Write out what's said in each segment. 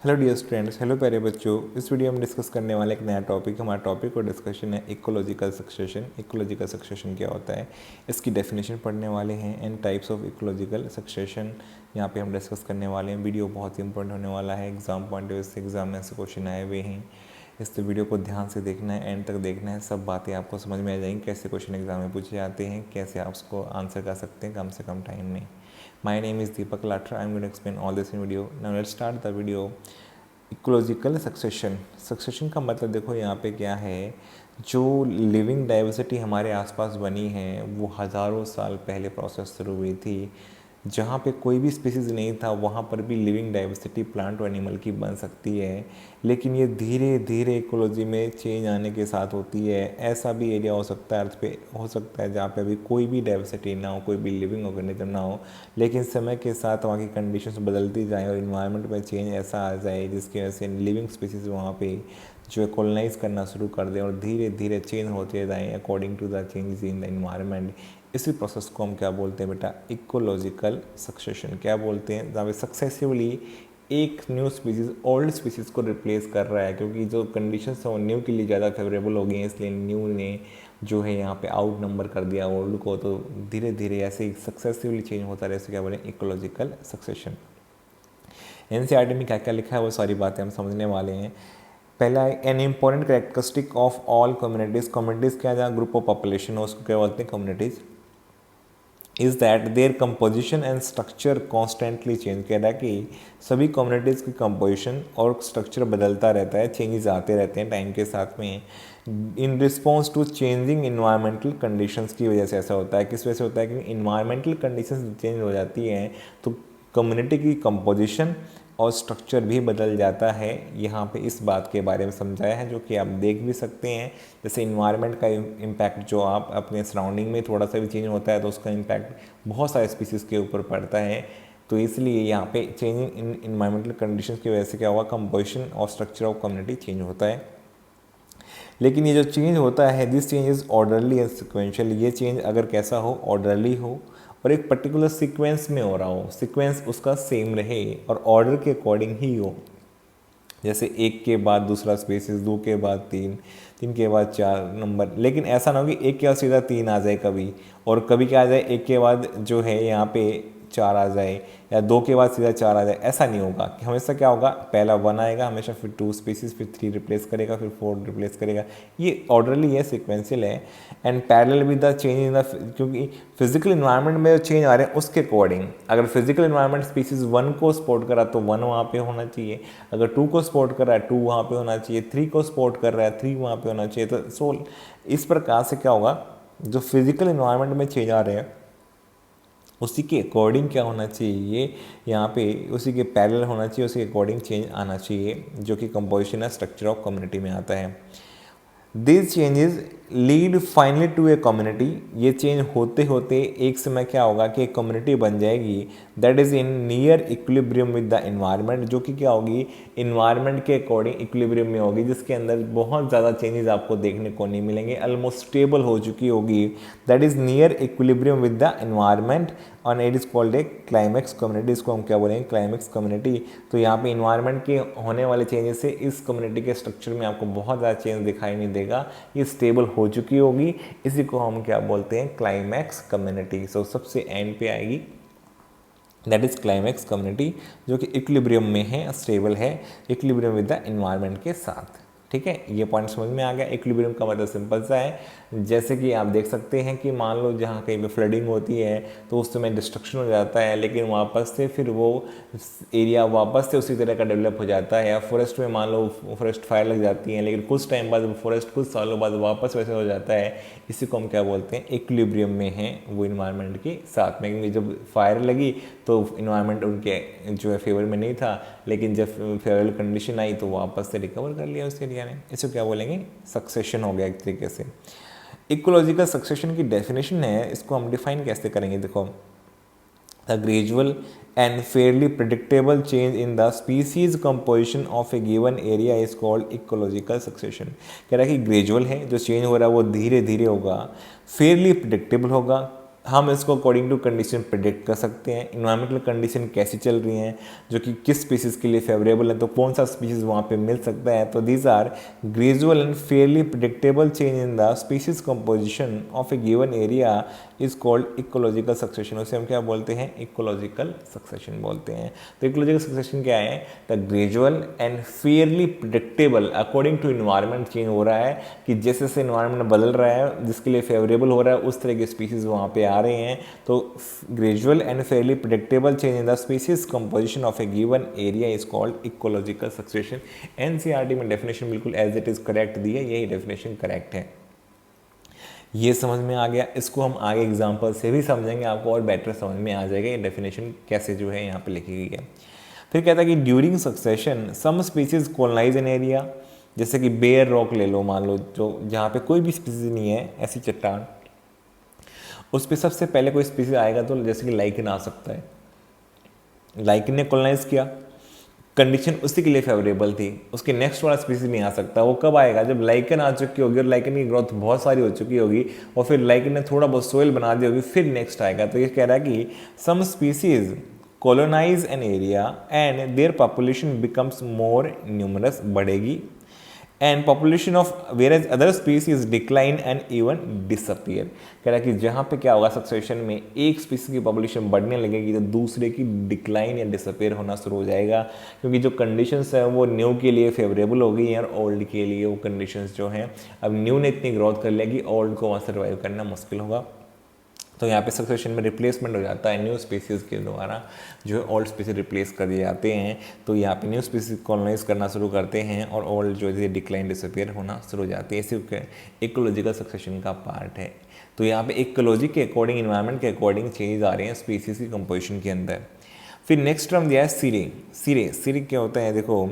Hello dear students, hello प्यारे बच्चों। इस वीडियो में डिस्कस करने वाले एक नया टॉपिक, हमारा टॉपिक और डिस्कशन है इकोलॉजिकल सक्सेशन। इकोलॉजिकल सक्सेशन क्या होता है, इसकी डेफिनेशन पढ़ने वाले हैं and types of ecological succession यहाँ पे हम डिस्कस करने वाले हैं। वीडियो बहुत ही इंपॉर्टेंट होने वाला है, एग्जाम पॉइंट ऑफ व्यू से एग्जाम में से क्वेश्चन आए हुए हैं। इस वीडियो को ध्यान से देखना है, एंड तक देखना है, सब बातें आपको समझ में आ जाएंगी, कैसे क्वेश्चन एग्जाम में पूछे जाते हैं, कैसे आप उसको आंसर कर सकते हैं कम से कम टाइम में। My name is Deepak Latra. I'm going to explain all this in video. Now let's start the video. Ecological succession का मतलब देखो यहाँ पे क्या है, जो लिविंग डाइवर्सिटी हमारे आसपास बनी है वो हज़ारों साल पहले प्रोसेस शुरू हुई थी। जहाँ पे कोई भी स्पीसीज़ नहीं था वहाँ पर भी लिविंग डाइवर्सिटी प्लांट और एनिमल की बन सकती है, लेकिन ये धीरे धीरे इकोलॉजी में चेंज आने के साथ होती है। ऐसा भी एरिया हो सकता है, अर्थ पे हो सकता है जहाँ पे अभी कोई भी डाइवर्सिटी ना हो, कोई भी लिविंग ऑर्गेनिज्म ना हो, लेकिन समय के साथ वहाँ की कंडीशंस बदलती जाएँ और इन्वायरमेंट में चेंज ऐसा आ जाए जिसकी वजह से लिविंग स्पीसीज़ वहाँ पे जो है कॉलोनाइज करना शुरू कर दें और धीरे धीरे चेंज होते जाएँ according to the changes in the environment. इसी प्रोसेस को हम क्या बोलते हैं बेटा, इकोलॉजिकल सक्सेशन। क्या बोलते हैं, जहाँ पे सक्सेसिवली एक न्यू स्पीसीज ओल्ड स्पीसीज को रिप्लेस कर रहा है, क्योंकि जो कंडीशंस हैं वो न्यू के लिए ज़्यादा फेवरेबल हो गई हैं, इसलिए न्यू ने जो है यहाँ पे आउट नंबर कर दिया ओल्ड को। तो धीरे धीरे ऐसे ही सक्सेसिवली चेंज होता रहे, इसे क्या बोलें, इकोलॉजिकल सक्सेशन। एनसीईआरटी में क्या क्या लिखा है वो सारी बातें हम समझने वाले हैं। पहला, an important characteristic of all communities. Communities क्या, जहाँ ग्रुप ऑफ पॉपुलेशन हो उसको क्या बोलते हैं, communities. Is that their composition and structure constantly change. कह रहा है कि सभी कम्युनिटीज़ की कंपोजिशन और स्ट्रक्चर बदलता रहता है, चेंजेस आते रहते हैं टाइम के साथ में, in response to changing environmental conditions की वजह से ऐसा होता है। किस वजह से होता है कि इन्वायरमेंटल कंडीशंस चेंज हो जाती हैं तो कम्युनिटी की कंपोजिशन और स्ट्रक्चर भी बदल जाता है। यहाँ पे इस बात के बारे में समझाया है जो कि आप देख भी सकते हैं, जैसे इन्वायरमेंट का इम्पैक्ट जो आप अपने सराउंडिंग में थोड़ा सा भी चेंज होता है तो उसका इम्पैक्ट बहुत सारे स्पीसीज़ के ऊपर पड़ता है। तो इसलिए यहाँ पे चेंजिंग इन इन्वायरमेंटल कंडीशंस की वजह से क्या हुआ, कंपोजिशन और स्ट्रक्चर ऑफ कम्युनिटी चेंज होता है। लेकिन ये जो चेंज होता है, this change is orderly and sequential. ये चेंज अगर कैसा हो, ऑर्डरली हो और एक पर्टिकुलर सीक्वेंस में हो रहा हो, सीक्वेंस उसका सेम रहे और ऑर्डर के अकॉर्डिंग ही हो, जैसे एक के बाद दूसरा स्पेसिस, दो के बाद तीन, तीन के बाद चार नंबर। लेकिन ऐसा ना हो कि एक के बाद सीधा तीन आ जाए कभी, और कभी क्या आ जाए एक के बाद जो है यहाँ पे चार आ जाए, या दो के बाद सीधा चार आ जाए। ऐसा नहीं होगा कि हमेशा क्या होगा, पहला वन आएगा हमेशा, फिर टू स्पीसीज, फिर थ्री रिप्लेस करेगा, फिर फोर रिप्लेस करेगा। ये ऑर्डरली है, सिक्वेंशियल है and parallel with the change in the, क्योंकि फिजिकल इन्वायरमेंट में जो चेंज आ रहे हैं उसके अकॉर्डिंग, अगर फिजिकल इन्वायरमेंट स्पीसीज वन को सपोर्ट करा तो वन वहाँ पे होना चाहिए, अगर टू को सपोर्ट कर रहा है टू वहाँ पे होना चाहिए, थ्री को सपोर्ट कर रहा है थ्री वहाँ पे होना चाहिए। तो सो इस प्रकार से क्या होगा, जो फिजिकल इन्वायरमेंट में चेंज आ रहे हैं उसी के अकॉर्डिंग क्या होना चाहिए, यहाँ पे उसी के पैरेलल होना चाहिए, उसी के अकॉर्डिंग चेंज आना चाहिए, जो कि कंपोजिशन है स्ट्रक्चर ऑफ कम्युनिटी में आता है। This changes lead finally to a community. ये चेंज होते होते एक समय क्या होगा कि एक कम्युनिटी बन जाएगी that is in near equilibrium with the environment, जो कि क्या होगी, इन्वायरमेंट के अकॉर्डिंग इक्विलिब्रियम में होगी, जिसके अंदर बहुत ज़्यादा चेंजेस आपको देखने को नहीं मिलेंगे, ऑलमोस्ट स्टेबल हो चुकी होगी। That is near equilibrium with the environment और it is called a climax community. इसको हम क्या बोलेंगे, क्लाइमैक्स कम्युनिटी। तो यहाँ पे इन्वायरमेंट के होने वाले चेंजेस से इस कम्युनिटी के स्ट्रक्चर में आपको बहुत ज़्यादा चेंज दिखाई नहीं देगा, ये स्टेबल हो चुकी होगी। इसी को हम क्या बोलते हैं, क्लाइमैक्स कम्युनिटी। सो सबसे एंड पे आएगी, दैट इज़ क्लाइमैक्स कम्युनिटी, जो कि इक्विलिब्रियम में है, स्टेबल है, इक्विलिब्रियम विद द इन्वायरमेंट के साथ। ठीक है, ये पॉइंट समझ में आ गया। इक्विलिब्रियम का मतलब सिंपल सा है, जैसे कि आप देख सकते हैं कि मान लो जहाँ कहीं पे फ्लडिंग होती है तो उस समय डिस्ट्रक्शन हो जाता है, लेकिन वापस से फिर वो एरिया वापस से उसी तरह का डेवलप हो जाता है। या फॉरेस्ट में मान लो फॉरेस्ट फायर लग जाती है, लेकिन कुछ टाइम बाद फॉरेस्ट कुछ सालों बाद वापस वैसे हो जाता है। इसी को हम क्या बोलते हैं, इक्विलिब्रियम में है वो इन्वायरमेंट के साथ में, क्योंकि जब फायर लगी तो इन्वायरमेंट उनके जो है फेवर में नहीं था, लेकिन जब फेवरेबल कंडीशन आई तो वापस से रिकवर कर लिया उस एरिया ने। इसको क्या बोलेंगे, सक्सेशन हो गया एक तरीके से। इकोलॉजिकल सक्सेशन की डेफिनेशन है, इसको हम डिफाइन कैसे करेंगे, देखो, the gradual and fairly predictable change in the species composition of a given area is called ecological succession. कह रहा है कि ग्रेजुअल है, जो चेंज हो रहा है वो धीरे धीरे होगा, फेयरली प्रिडिक्टेबल होगा, हम इसको अकॉर्डिंग टू कंडीशन प्रिडिक्ट कर सकते हैं, इन्वायरमेंटल कंडीशन कैसी चल रही हैं, जो कि किस स्पीसीज़ के लिए फेवरेबल है, तो कौन सा स्पीसीज़ वहाँ पे मिल सकता है। तो these are gradual and fairly predictable change in the species composition of a given area is called ecological succession. उसे हम क्या बोलते हैं, इकोलॉजिकल सक्सेशन बोलते हैं। तो इकोलॉजिकल सक्सेशन क्या है, the gradual and fairly predictable according to environment change हो रहा है, कि जैसे जैसे इन्वायरमेंट बदल रहा है जिसके लिए फेवरेबल हो रहा है उस तरह के स्पीसीज वहाँ पे आ रहे हैं। तो gradual and fairly predictable change in the species composition of a given area is called ecological succession. NCERT में डेफिनेशन बिल्कुल एज इट इज करेक्ट दी है, यही डेफिनेशन करेक्ट है। ये समझ में आ गया, इसको हम आगे एग्जाम्पल से भी समझेंगे, आपको और बेटर समझ में आ जाएगा ये डेफिनेशन कैसे जो है यहाँ पे लिखी गई है। फिर कहता है कि during succession some species colonise an area, जैसे कि बेयर रॉक ले लो, मान लो जो जहाँ पे कोई भी स्पीसीज नहीं है, ऐसी चट्टान, उस पर सबसे पहले कोई स्पीसीज आएगा तो जैसे कि लाइकन आ सकता है। लाइकन ने कॉलोनाइज किया, कंडीशन उसी के लिए फेवरेबल थी, उसके नेक्स्ट वाला स्पीसीज नहीं आ सकता। वो कब आएगा, जब लाइकन आ चुकी होगी और लाइकन की ग्रोथ बहुत सारी हो चुकी होगी और फिर लाइकन ने थोड़ा बहुत सोइल बना दी होगी, फिर नेक्स्ट आएगा। तो ये कह रहा है कि some species colonize an area and their population becomes more numerous, बढ़ेगी, and population of whereas other species decline and even disappear। कह रहा है कि जहाँ पे क्या होगा, सक्सेशन में एक स्पीसीज की पॉपुलेशन बढ़ने लगेगी तो दूसरे की डिक्लाइन या डिसअपेयर होना शुरू हो जाएगा, क्योंकि जो कंडीशंस है वो न्यू के लिए फेवरेबल हो गई हैं और ओल्ड के लिए वो कंडीशंस जो हैं, अब न्यू ने इतनी ग्रोथ कर लिया कि ओल्ड को वहाँ सर्वाइव करना मुश्किल होगा। तो यहाँ पे सक्सेशन में रिप्लेसमेंट हो जाता है, न्यू स्पीसीज़ के द्वारा जो है ओल्ड स्पीसीज रिप्लेस कर दिए जाते हैं। तो यहाँ पे न्यू स्पीसीज कॉलोनाइज करना शुरू करते हैं और ओल्ड जो है डिक्लाइन डिसअपियर होना शुरू हो जाती है। इसी इकोलॉजिकल सक्सेशन का पार्ट है। तो यहाँ पे इकोलॉजी के अकॉर्डिंग, इन्वायरमेंट के अकॉर्डिंग चेंज आ रहे हैं स्पीसीज की कंपोजिशन के अंदर। फिर नेक्स्ट टर्म दिया है सिरे। सिरे सिरे क्या होता है, देखो,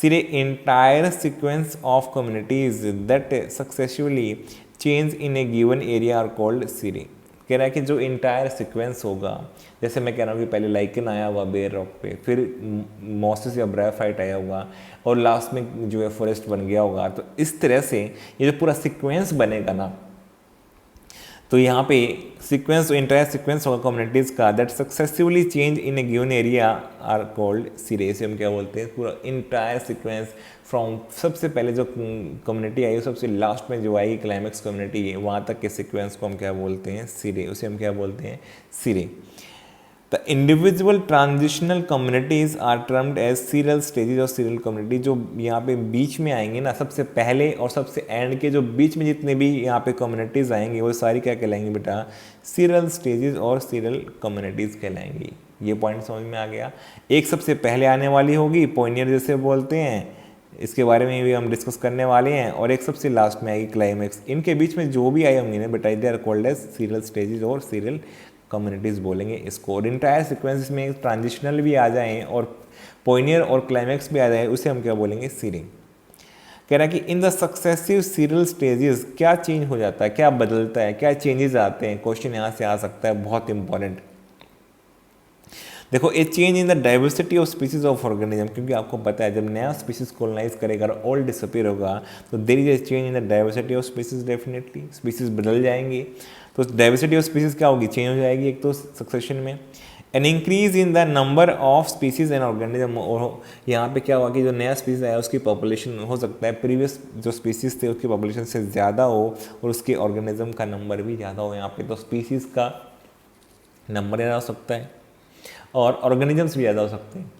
sere entire sequence of communities that successively change in a given area are called sere. कह रहा है कि जो इंटायर सीक्वेंस होगा, जैसे मैं कह रहा हूँ कि पहले लाइकन आया हुआ बेयर रॉक पे, फिर मॉसिस या ब्रायोफाइट आया होगा और लास्ट में जो है फॉरेस्ट बन गया होगा। तो इस तरह से ये जो पूरा सीक्वेंस बनेगा ना, तो यहाँ पे सीक्वेंस, इंटायर सीक्वेंस होगा कम्युनिटीज़ का that successively change in a given area are called sere. से हम क्या बोलते हैं, पूरा इंटायर सीक्वेंस फ्रॉम सबसे पहले जो कम्युनिटी आई सबसे लास्ट में जो आई क्लाइमेक्स कम्युनिटी है वहाँ तक के सीक्वेंस को हम क्या बोलते हैं, सिरे। उसे हम क्या बोलते हैं, sere. The individual transitional communities are termed as serial stages और सीरियल कम्युनिटी। जो यहाँ पे बीच में आएंगे ना, सबसे पहले और सबसे एंड के जो बीच में जितने भी यहाँ पे कम्युनिटीज़ आएंगी वो सारी क्या कहलाएंगी बेटा, सीरियल स्टेजेस और सीरियल कम्युनिटीज़ कहलाएंगी। ये पॉइंट समझ में आ गया। एक सबसे पहले आने वाली होगी, पोइनियर जैसे बोलते हैं, इसके बारे में भी हम डिस्कस करने वाले हैं, और एक सबसे लास्ट में आएगी क्लाइमेक्स। इनके बीच में जो भी आए होंगे ना बेटा, they are called as serial stages और सीरियल कम्युनिटीज़ बोलेंगे इसको। और इंटायर सीक्वेंस में ट्रांजिशनल भी आ जाएं और पोइनियर और क्लाइमेक्स भी आ जाए, उसे हम क्या बोलेंगे, सीरिंग। कह रहा है कि in the successive serial stages क्या चेंज हो जाता है, क्या बदलता है, क्या चेंजेस आते हैं, क्वेश्चन यहाँ से आ सकता है, बहुत इंपॉर्टेंट। देखो, ए change in the diversity of species of organism, क्योंकि आपको पता है जब नया स्पीसीज कॉलोनाइज करेगा और ओल्ड डिसअपीयर होगा तो there is a change in the diversity of species, definitely species बदल जाएंगी। तो डाइवर्सिटी ऑफ स्पीसीज क्या होगी, चेंज हो जाएगी एक तो सक्सेशन में। An increase in the number of species and organism, और यहाँ पे क्या हुआ कि जो नया स्पीसीज आया उसकी पॉपुलेशन हो सकता है प्रीवियस जो स्पीसीज थे उसकी पॉपुलेशन से ज़्यादा हो और उसके ऑर्गेनिज्म का नंबर भी ज़्यादा हो। यहाँ पे तो स्पीसीज का नंबर ज़्यादा हो सकता है और ऑर्गेनिजम्स भी ज़्यादा हो सकते हैं।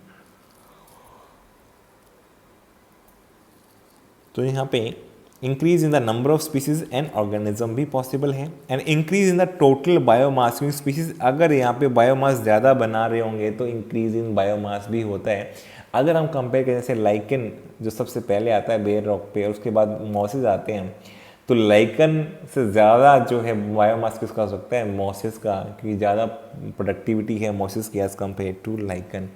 तो यहाँ पे increase in the number of species and organism भी पॉसिबल है। And increase in the total biomass, क्योंकि स्पीसीज अगर यहाँ पे बायोमास ज़्यादा बना रहे होंगे तो इंक्रीज इन बायोमास भी होता है। अगर हम कंपेयर करें जैसे लाइकन जो सबसे पहले आता है बेयर रॉक पे, उसके बाद मॉसेस आते हैं, तो लाइकन से ज़्यादा जो है बायोमास किसका हो सकता है, मॉसेस का, क्योंकि ज़्यादा प्रोडक्टिविटी है मॉसेस की एज कम्पेयर टू लाइकन।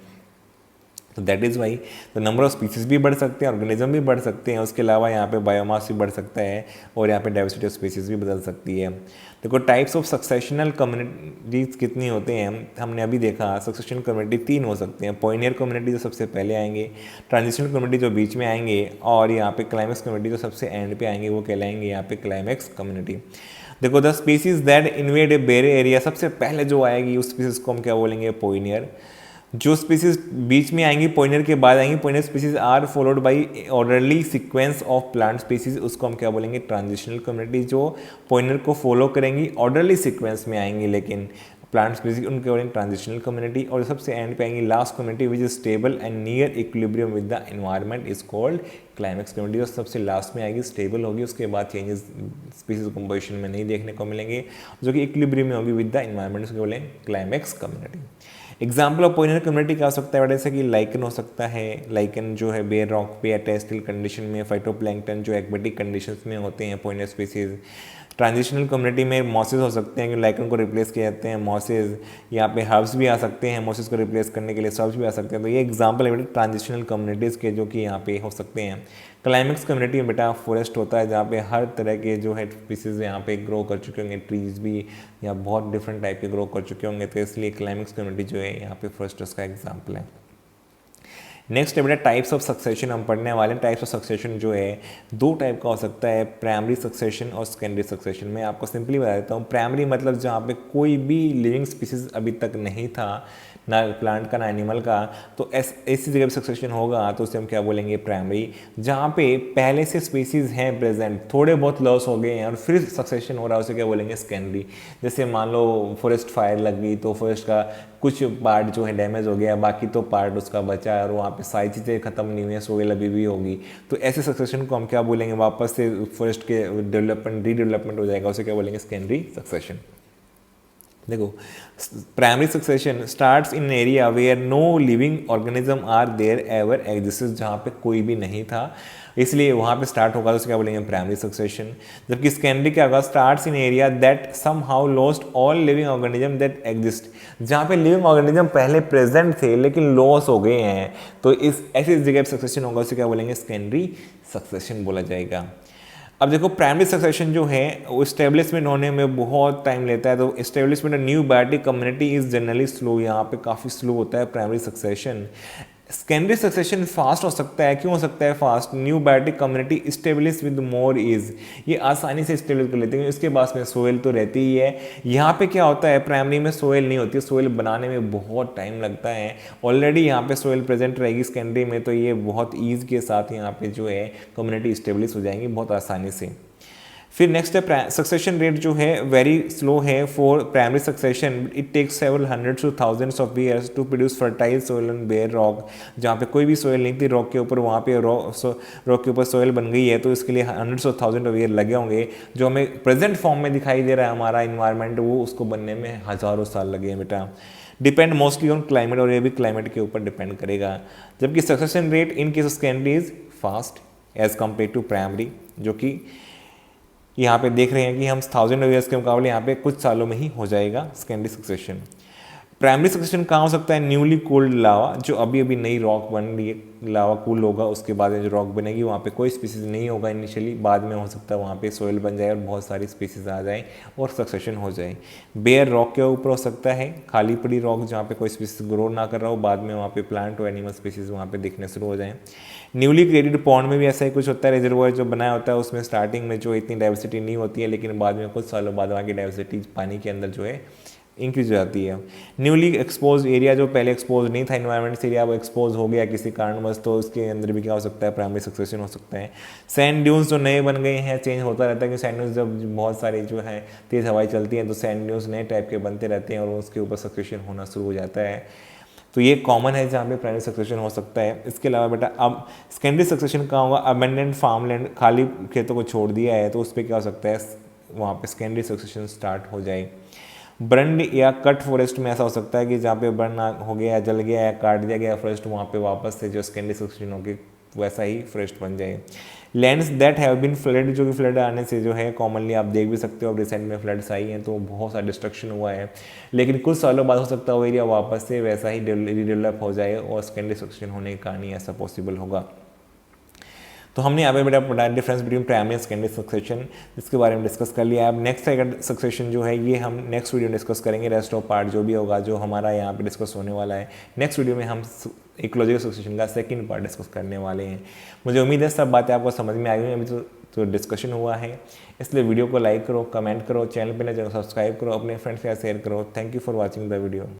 तो दैट इज़ वाई तो नंबर ऑफ स्पीसीज भी बढ़ सकते हैं, ऑर्गेनिज्म भी बढ़ सकते हैं, उसके अलावा यहाँ पे बायोमास भी बढ़ सकता है और यहाँ पे डाइवर्सिटी ऑफ स्पीसीज भी बदल सकती है। देखो, टाइप्स ऑफ सक्सेशनल कम्युनिटीज कितनी होते हैं, हमने अभी देखा सक्सेशनल कम्युनिटी 3 हो सकते हैं। पोइनियर कम्युनिटी जो सबसे पहले आएंगे, ट्रांजिशनल कम्युनिटी जो बीच में आएंगे, और यहाँ पे क्लाइमेक्स कम्युनिटी जो सबसे एंड पे आएंगे वो कहलाएंगे यहाँ पे क्लाइमेक्स कम्युनिटी। देखो द स्पीसीज दैट इन्वेड ए बेरे एरिया, सबसे पहले जो आएगी उस स्पीसीज को हम क्या बोलेंगे, पोइनियर। जो स्पीसीज बीच में आएंगी पोइनियर के बाद आएंगी, pioneer species are followed by orderly sequence of plant species, उसको हम क्या बोलेंगे, ट्रांजिशनल कम्युनिटी। जो पोइनियर को फॉलो करेंगी ऑर्डरली सीक्वेंस में आएंगी लेकिन प्लांट स्पीसीज, उनके बोलेंगे ट्रांजिशनल कम्युनिटी। और सबसे एंड पे आएंगी last community which is stable and near equilibrium with the environment is called climax community. जो सबसे लास्ट में आएगी स्टेबल होगी, उसके बाद चेंजेस स्पीसीज कंपोजिशन में नहीं देखने को मिलेंगे, जो कि इक्विलिब्रियम में होगी विद द एनवायरनमेंट, उसको बोलेंगे climax community. Example of pioneer community क्या हो सकता है, जैसे कि लाइकन हो सकता है। लाइकन जो है बेयर रॉक पे या टेरेस्ट्रियल कंडीशन में, फाइटोप्लैंक्टन जो एक्वेटिक कंडीशंस में होते हैं पोइनियर स्पीसीज। ट्रांजिशनल कम्युनिटी में मॉसेस हो सकते हैं कि लाइकन को रिप्लेस किए जाते हैं मॉसेस, यहाँ पे हर्ब्स भी आ सकते हैं, मॉसेस को रिप्लेस करने के लिए सर्ब्स भी आ सकते हैं। तो ये एग्जाम्पल है बेटा ट्रांजिशनल कम्युनिटीज़ के जो कि यहाँ पे हो सकते हैं। क्लाइमेक्स कम्युनिटी में बेटा फॉरेस्ट होता है जहाँ पे हर तरह के जो है स्पीसीज यहाँ पे ग्रो कर चुके होंगे, ट्रीज भी या बहुत डिफरेंट टाइप के ग्रो कर चुके होंगे, तो इसलिए क्लाइमेक्स कम्युनिटी जो है यहाँ पे फॉरेस्ट उसका एग्जाम्पल है। नेक्स्ट है बेटा टाइप्स ऑफ सक्सेशन हम पढ़ने वाले हैं। टाइप्स ऑफ सक्सेशन जो है दो टाइप का हो सकता है, प्राइमरी सक्सेशन और सेकेंडरी सक्सेशन। मैं आपको सिंपली बता देता हूँ। प्राइमरी मतलब जहाँ पे कोई भी लिविंग स्पीसीज अभी तक नहीं था, ना प्लांट का ना एनिमल का, तो ऐसी जगह सक्सेशन होगा तो उसे हम क्या बोलेंगे, प्राइमरी। जहाँ पे पहले से स्पीसीज हैं प्रेजेंट, थोड़े बहुत लॉस हो गए हैं और फिर सक्सेशन हो रहा है, उसे क्या बोलेंगे, सेकेंडरी। जैसे मान लो फॉरेस्ट फायर लग गई तो फॉरेस्ट का कुछ पार्ट जो है डैमेज हो गया, बाकी तो पार्ट उसका बचा है और वहाँ पे सारी चीज़ें खत्म नहीं हुई है, सोयल अभी भी होगी, तो ऐसे सक्सेशन को हम क्या बोलेंगे, वापस से फॉरेस्ट के डेवलपमेंट रीडेवलपमेंट हो जाएगा, उसे क्या बोलेंगे, सेकेंडरी सक्सेशन। देखो primary succession starts in area where no living organism are there ever exist, जहाँ पे कोई भी नहीं था इसलिए वहाँ पे स्टार्ट होगा, तो उसे क्या बोलेंगे, प्राइमरी सक्सेशन। जबकि सेकेंडरी क्या होगा, starts in area that somehow lost all living organism that exist, जहाँ पे लिविंग ऑर्गेनिज्म पहले प्रेजेंट थे लेकिन लॉस हो गए हैं, तो इस ऐसी जगह पे सक्सेशन होगा, उसे क्या बोलेंगे, सेकेंडरी सक्सेशन बोला जाएगा। अब देखो प्राइमरी सक्सेशन जो है वो इस्टेब्लिशमेंट होने में बहुत टाइम लेता है, तो establishment new biotic community is generally slow, यहाँ पे काफ़ी स्लो होता है primary succession. Secondary succession fast हो सकता है, क्यों हो सकता है fast, new biotic community establish with more ease, ये आसानी से स्टेब्लिश कर लेते हैं, इसके पास में सोयल तो रहती ही है। यहाँ पे क्या होता है, प्राइमरी में सोयल नहीं होती है, सोयल बनाने में बहुत टाइम लगता है, ऑलरेडी यहाँ पे सोयल प्रेजेंट रहेगी सेकेंडरी में, तो ये बहुत ईज के साथ यहाँ पे जो है कम्युनिटी स्टेब्लिश हो जाएंगी बहुत आसानी से। फिर नेक्स्ट है सक्सेशन रेट जो है वेरी स्लो है for primary succession, it takes several hundreds to thousands of years to produce fertile soil and bare rock. जहाँ पे कोई भी सोयल नहीं थी रॉक के ऊपर, वहाँ पे रॉक के ऊपर सोयल बन गई है, तो इसके लिए hundreds of thousand of year लगे होंगे। जो हमें प्रेजेंट फॉर्म में दिखाई दे रहा है हमारा इन्वायरमेंट, वो उसको बनने में हज़ारों साल लगे हैं बेटा। डिपेंड मोस्टली ऑन क्लाइमेट, और ये भी क्लाइमेट के ऊपर डिपेंड करेगा। जबकि succession rate in case of secondary is fast as compare to primary, जो कि यहाँ पे देख रहे हैं कि हम 1000 ईयर्स के मुकाबले यहाँ पे कुछ सालों में ही हो जाएगा सेकेंडरी सक्सेशन। प्राइमरी सक्सेशन कहाँ हो सकता है, न्यूली कूल्ड लावा, जो अभी अभी नई रॉक बन रही है, लावा कूल होगा, उसके बाद जो रॉक बनेगी वहाँ पे कोई स्पीसीज नहीं होगा इनिशियली, बाद में हो सकता है वहाँ पे सोयल बन जाए और बहुत सारी स्पीसीज आ जाए और सक्सेशन हो जाए। बेयर रॉक के ऊपर हो सकता है, खाली पड़ी रॉक जहाँ पे कोई स्पीसीज ग्रो ना कर रहा हो, बाद में वहाँ पे प्लांट और एनिमल स्पीसीज वहाँ पे दिखने शुरू हो जाए। न्यूली क्रिएटेड पॉन्ड में भी ऐसा ही कुछ होता है, रिजर्वॉयर जो बनाया होता है उसमें स्टार्टिंग में जो इतनी डाइवर्सिटी नहीं होती है, लेकिन बाद में कुछ सालों बाद वहाँ की डाइवर्सिटी पानी के अंदर जो है इंक्रीज हो जाती है। न्यूली एक्सपोज एरिया जो पहले एक्सपोज नहीं था इन्वायरमेंट से, एरिया वो एक्सपोज हो गया किसी कारणवश, तो उसके अंदर भी क्या हो सकता है, प्राइमरी सक्सेशन हो सकता है। सैंड ड्यून्स जो नए बन गए हैं, चेंज होता रहता है कि सैंड ड्यून्स जब बहुत सारी जो है तेज़ हवाएं चलती हैं तो सैंड ड्यून्स नए टाइप के बनते रहते हैं और उसके ऊपर सक्सेशन होना शुरू हो जाता है, तो ये कॉमन है जहाँ पे प्राइमरी सक्सेशन हो सकता है। इसके अलावा बेटा अब सेकेंडरी सक्सेशन कहाँ होगा, अबेंडेंट फार्मलैंड, खाली खेतों को छोड़ दिया है तो उस पर क्या हो सकता है, वहाँ पे सेकेंडरी सक्सेशन स्टार्ट हो जाए। बर्न या कट फॉरेस्ट में ऐसा हो सकता है कि जहाँ पे बर्न हो गया, जल गया या काट दिया गया फॉरेस्ट, वहाँ पे वापस से जो सेकेंडरी सक्सेशन होगी वैसा ही फॉरेस्ट बन जाए। Lands that have been flood, जो कि फ्लड आने से जो है कॉमनली आप देख भी सकते हो, अब रिसेंट में फ्लड्स आई हैं तो बहुत सारा डिस्ट्रक्शन हुआ है, लेकिन कुछ सालों बाद हो सकता है वो एरिया वापस से वैसा ही रीडेवलप हो जाए और सेकेंडरी सक्सेशन होने के कारण ही ऐसा पॉसिबल होगा। तो हमने यहाँ पे बेटा पढ़ा difference between primary and secondary succession, जिसके बारे में डिस्कस कर लिया। अब नेक्स्ट सक्सेशन जो है ये हम नेक्स्ट वीडियो में डिस्कस करेंगे, रेस्ट ऑफ पार्ट जो भी होगा जो हमारा यहाँ पे डिस्कस होने वाला है नेक्स्ट वीडियो में हम इकोलॉजिकल सक्सेशन का सेकंड पार्ट डिस्कस करने वाले हैं। मुझे उम्मीद है सब बातें आपको समझ में आ गई। अभी तो तो डिस्कशन हुआ है, इसलिए वीडियो को लाइक करो, कमेंट करो, चैनल पे नए सब्सक्राइब करो, अपने फ्रेंड्स के साथ शेयर करो। Thank you for watching the video.